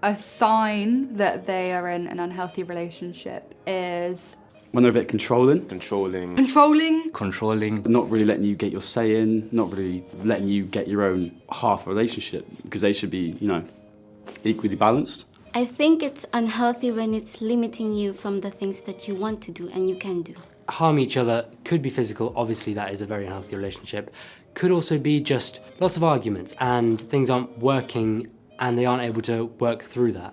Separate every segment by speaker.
Speaker 1: A sign that they are in an unhealthy relationship is
Speaker 2: when they're a bit controlling.
Speaker 3: Controlling.
Speaker 2: Not really letting you get your say in, not really letting you get your own half of a relationship, because they should be, equally balanced.
Speaker 4: I think it's unhealthy when it's limiting you from the things that you want to do and you can do.
Speaker 5: Harm each other could be physical, obviously that is a very unhealthy relationship. Could also be just lots of arguments and things aren't working and they aren't able to work through that.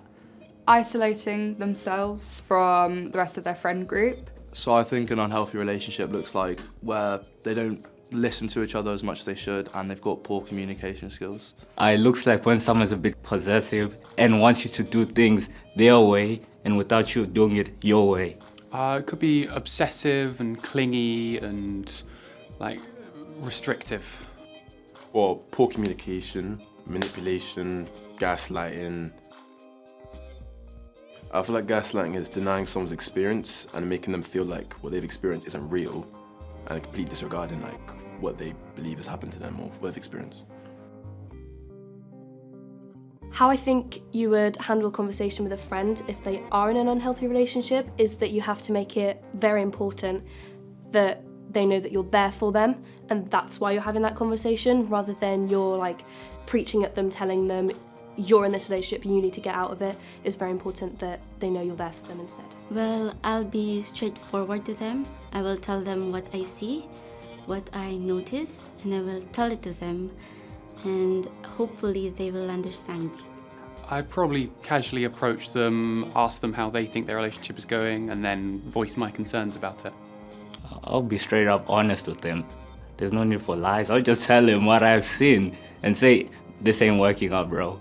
Speaker 1: Isolating themselves from the rest of their friend group.
Speaker 6: So I think an unhealthy relationship looks like where they don't listen to each other as much as they should and they've got poor communication skills.
Speaker 3: It looks like when someone's a bit possessive and wants you to do things their way and without you doing it your way.
Speaker 7: It could be obsessive and clingy and restrictive.
Speaker 8: Or poor communication, manipulation, gaslighting. I feel like gaslighting is denying someone's experience and making them feel like what they've experienced isn't real and completely disregarding what they believe has happened to them or what they've experienced.
Speaker 9: How I think you would handle a conversation with a friend if they are in an unhealthy relationship is that you have to make it very important that they know that you're there for them and that's why you're having that conversation, rather than you're preaching at them, telling them you're in this relationship, you need to get out of it. It's very important that they know you're there for them instead.
Speaker 4: Well, I'll be straightforward to them. I will tell them what I see, what I notice, and I will tell it to them, and hopefully they will understand me.
Speaker 7: I'd probably casually approach them, ask them how they think their relationship is going, and then voice my concerns about it.
Speaker 3: I'll be straight up honest with them. There's no need for lies. I'll just tell them what I've seen and say, this ain't working out, bro.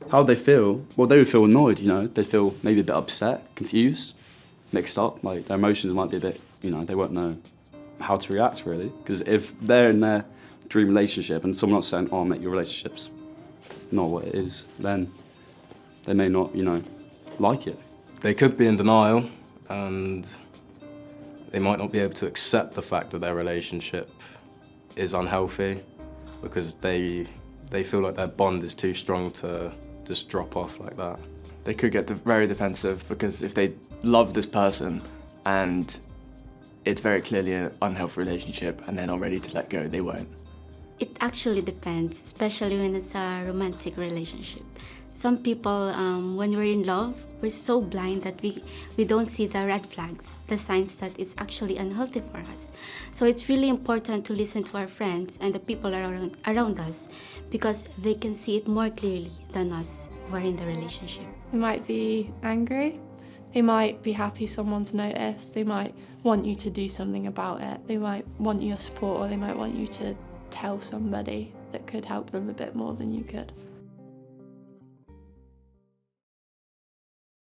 Speaker 2: How they feel? Well, they would feel annoyed, They'd feel maybe a bit upset, confused, mixed up. Their emotions might be a bit, they won't know how to react, really. Because if they're in their dream relationship and someone else saying, oh, mate, your relationship's not what it is, then they may not, like it.
Speaker 10: They could be in denial and they might not be able to accept the fact that their relationship is unhealthy because they feel like their bond is too strong to just drop off like that.
Speaker 6: They could get very defensive because if they love this person and it's very clearly an unhealthy relationship and they're not ready to let go, they won't.
Speaker 4: It actually depends, especially when it's a romantic relationship. Some people, when we're in love, we're so blind that we don't see the red flags, the signs that it's actually unhealthy for us. So it's really important to listen to our friends and the people around us because they can see it more clearly than us who are in the relationship.
Speaker 11: They might be angry. They might be happy someone's noticed. They might want you to do something about it. They might want your support, or they might want you to tell somebody that could help them a bit more than you could.